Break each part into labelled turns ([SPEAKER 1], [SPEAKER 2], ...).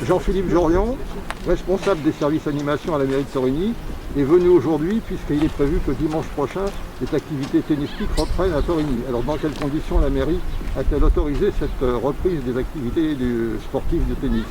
[SPEAKER 1] Jean-Philippe Jorion, responsable des services animation à la mairie de Torigny, est venu aujourd'hui puisqu'il est prévu que dimanche prochain, les activités tennistiques reprennent à Torigny. Alors dans quelles conditions la mairie a-t-elle autorisé cette reprise des activités sportives de tennis?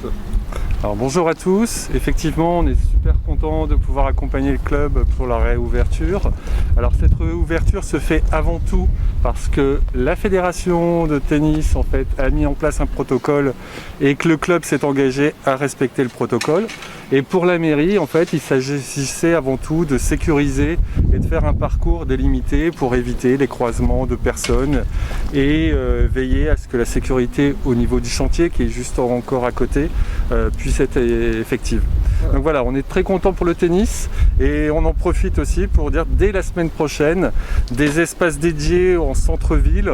[SPEAKER 2] Alors bonjour à tous, effectivement on est super content de pouvoir accompagner le club pour la réouverture. Alors cette réouverture se fait avant tout parce que la fédération de tennis en fait a mis en place un protocole et que le club s'est engagé à respecter le protocole. Et pour la mairie en fait il s'agissait avant tout de sécuriser et de faire un parcours délimité pour éviter les croisements de personnes et veiller à ce que la sécurité au niveau du chantier qui est juste encore à côté puisse être effective. Donc voilà, on est très content pour le tennis et on en profite aussi pour dire dès la semaine prochaine, des espaces dédiés en centre-ville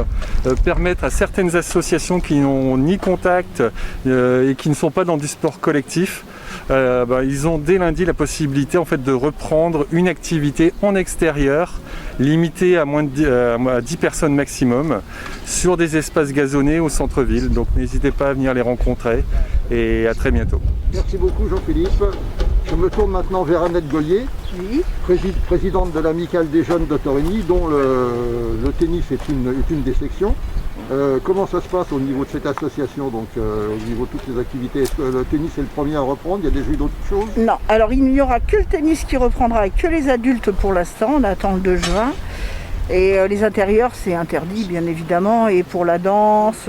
[SPEAKER 2] permettre à certaines associations qui n'ont ni contact et qui ne sont pas dans du sport collectif, ils ont dès lundi la possibilité en fait de reprendre une activité en extérieur limitée à moins de 10 personnes maximum sur des espaces gazonnés au centre-ville. Donc n'hésitez pas à venir les rencontrer et à très bientôt.
[SPEAKER 1] Merci beaucoup Jean-Philippe. Je me tourne maintenant vers Annette Gollier,
[SPEAKER 3] Oui.
[SPEAKER 1] présidente de l'amicale des jeunes de Torigny, dont le tennis est une des sections. Comment ça se passe au niveau de cette association, donc au niveau de toutes les activités? Est-ce que le tennis est le premier à reprendre? Il y a déjà eu d'autres choses?
[SPEAKER 3] Non, alors il n'y aura que le tennis qui reprendra, que les adultes pour l'instant, on attend le 2 juin. Et les intérieurs, c'est interdit bien évidemment. Et pour la danse,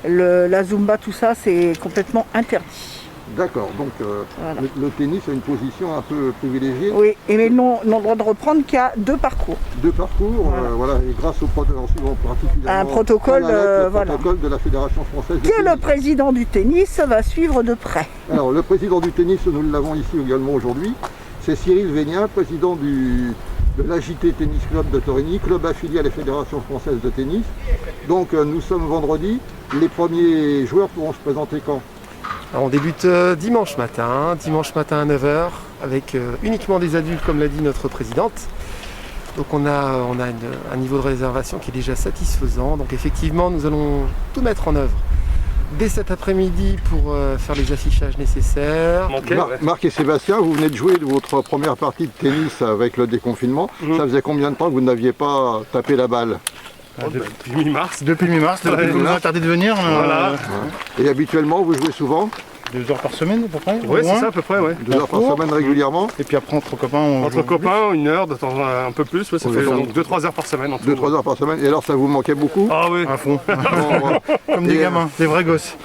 [SPEAKER 3] la zumba, tout ça, c'est complètement interdit.
[SPEAKER 1] D'accord, donc
[SPEAKER 3] Voilà.
[SPEAKER 1] le tennis a une position un peu privilégiée.
[SPEAKER 3] Oui, mais n'ont le droit de reprendre qu'à 2 parcours.
[SPEAKER 1] Deux parcours, voilà, et grâce au particulièrement
[SPEAKER 3] Un protocole,
[SPEAKER 1] le
[SPEAKER 3] voilà.
[SPEAKER 1] protocole de la Fédération française de
[SPEAKER 3] Que
[SPEAKER 1] tennis.
[SPEAKER 3] le président du tennis va suivre de près.
[SPEAKER 1] Alors le président du tennis, nous l'avons ici également aujourd'hui, c'est Cyril Vénien, président de l'AJT Tennis Club de Torigny, club affilié à la Fédération française de tennis. Donc nous sommes vendredi, les premiers joueurs pourront se présenter quand?
[SPEAKER 4] Alors, on débute dimanche matin à 9h, avec uniquement des adultes, comme l'a dit notre présidente. Donc on a un niveau de réservation qui est déjà satisfaisant. Donc effectivement, nous allons tout mettre en œuvre dès cet après-midi pour faire les affichages nécessaires.
[SPEAKER 1] Marc et Sébastien, vous venez de jouer de votre première partie de tennis avec le déconfinement. Ça faisait combien de temps que vous n'aviez pas tapé la balle?
[SPEAKER 2] Depuis mi-mars.
[SPEAKER 5] Depuis mi-mars, depuis que vous nous interdit de venir.
[SPEAKER 2] Voilà.
[SPEAKER 1] Et habituellement, vous jouez souvent?
[SPEAKER 5] 2 heures par semaine à peu près.
[SPEAKER 2] Oui, c'est ça à peu près, ouais.
[SPEAKER 1] 2 heures par semaine régulièrement?
[SPEAKER 5] Et puis après entre copains, on
[SPEAKER 2] Entre
[SPEAKER 5] joue.
[SPEAKER 2] copains, 1 heure, de temps un peu plus, ouais, ça fait donc 2-3 heures par semaine.
[SPEAKER 1] 2-3 heures par semaine. Et alors, ça vous manquait beaucoup?
[SPEAKER 2] Ah oui.
[SPEAKER 5] À fond.
[SPEAKER 1] Bon,
[SPEAKER 5] Comme des
[SPEAKER 1] Et,
[SPEAKER 5] gamins, des vrais gosses.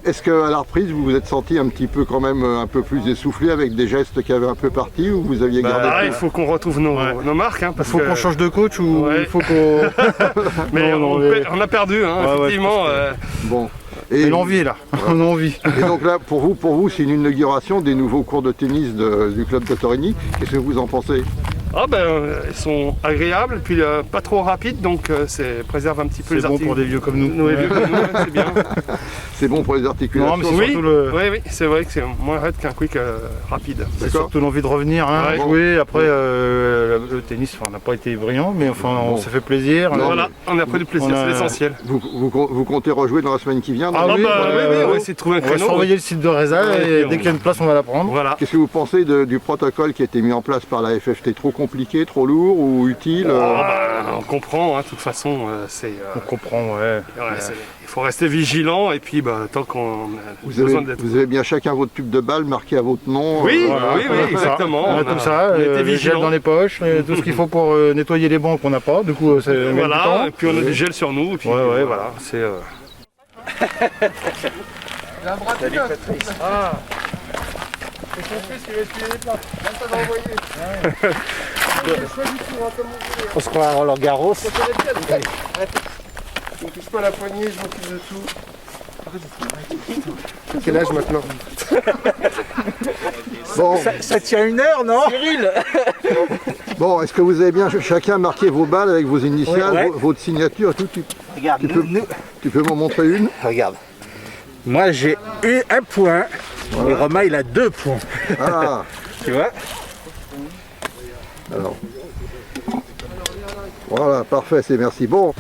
[SPEAKER 1] Est-ce qu'à la reprise, vous vous êtes senti un petit peu quand même un peu plus essoufflé avec des gestes qui avaient un peu parti, ou vous aviez gardé
[SPEAKER 2] Il faut qu'on retrouve nos marques. Hein,
[SPEAKER 5] Il
[SPEAKER 2] parce
[SPEAKER 5] faut qu'on change de coach ou
[SPEAKER 2] Ouais.
[SPEAKER 5] il faut qu'on...
[SPEAKER 2] Mais
[SPEAKER 5] Non,
[SPEAKER 2] on a perdu, hein,
[SPEAKER 5] Ouais,
[SPEAKER 2] effectivement.
[SPEAKER 1] Bon.
[SPEAKER 5] Et l'envie là, on a envie.
[SPEAKER 1] Et donc là, pour vous, c'est une inauguration des nouveaux cours de tennis du club de Torigny. Qu'est-ce que vous en pensez?
[SPEAKER 2] Ils sont agréables, puis pas trop rapides, donc ça préserve un petit peu
[SPEAKER 5] C'est
[SPEAKER 2] les
[SPEAKER 5] bon
[SPEAKER 2] articulations.
[SPEAKER 5] pour des vieux comme nous.
[SPEAKER 2] Nous, les vieux comme nous, ouais, c'est bien.
[SPEAKER 1] C'est bon pour les articulations.
[SPEAKER 5] Non, mais c'est
[SPEAKER 2] Oui,
[SPEAKER 5] surtout le...
[SPEAKER 2] oui, c'est vrai que c'est moins raide qu'un quick rapide.
[SPEAKER 5] C'est
[SPEAKER 1] D'accord.
[SPEAKER 5] surtout l'envie de revenir, hein,
[SPEAKER 2] Ouais.
[SPEAKER 5] jouer. Après, le tennis, on n'a pas été brillant, mais enfin, on s'est fait plaisir.
[SPEAKER 1] Non,
[SPEAKER 2] Voilà, on a pris du plaisir,
[SPEAKER 5] on a-
[SPEAKER 2] c'est l'essentiel.
[SPEAKER 1] Vous comptez rejouer dans la semaine qui vient?
[SPEAKER 5] Ah
[SPEAKER 1] non?
[SPEAKER 5] oui,
[SPEAKER 2] oui, on va essayer de trouver un
[SPEAKER 5] On va
[SPEAKER 2] créneau.
[SPEAKER 5] surveiller le site de Reza
[SPEAKER 2] Ouais,
[SPEAKER 5] et
[SPEAKER 2] et
[SPEAKER 5] dès qu'il y a une place, on va la prendre.
[SPEAKER 2] Voilà.
[SPEAKER 1] Qu'est-ce que vous pensez du protocole qui a été mis en place par la FFT? Trop compliqué, trop lourd ou utile?
[SPEAKER 2] On comprend, hein, de toute façon, c'est...
[SPEAKER 5] On comprend, ouais.
[SPEAKER 2] il faut rester vigilant, et puis tant qu'on a
[SPEAKER 1] Vous
[SPEAKER 2] besoin
[SPEAKER 1] avez,
[SPEAKER 2] d'être...
[SPEAKER 1] vous avez bien chacun votre tube de balle marqué à votre nom?
[SPEAKER 2] Oui,
[SPEAKER 5] Voilà.
[SPEAKER 2] oui, exactement.
[SPEAKER 5] On a tout ça,
[SPEAKER 2] on était
[SPEAKER 5] les gels
[SPEAKER 2] vigilants.
[SPEAKER 5] dans les poches, tout ce qu'il faut pour nettoyer les bancs qu'on n'a pas, du coup c'est met du
[SPEAKER 2] Voilà,
[SPEAKER 5] temps.
[SPEAKER 2] et puis on a du gel sur nous, et puis
[SPEAKER 5] Ouais,
[SPEAKER 2] voilà, c'est...
[SPEAKER 6] On se croit à Roland Garros.
[SPEAKER 4] Ne touche pas la poignée, je m'occupe de tout. Quel âge maintenant?
[SPEAKER 1] Bon,
[SPEAKER 6] Ça tient 1 heure, non?
[SPEAKER 1] bon, est-ce que vous avez bien chacun marqué vos balles avec vos initiales,
[SPEAKER 6] Ouais.
[SPEAKER 1] votre signature, tout?
[SPEAKER 6] Regarde,
[SPEAKER 1] Tu peux m'en montrer une?
[SPEAKER 6] regarde. Moi j'ai eu 1 point et Romain il a 2 points.
[SPEAKER 1] Ah,
[SPEAKER 6] Tu vois?
[SPEAKER 1] alors. Voilà, parfait, c'est merci. Bon.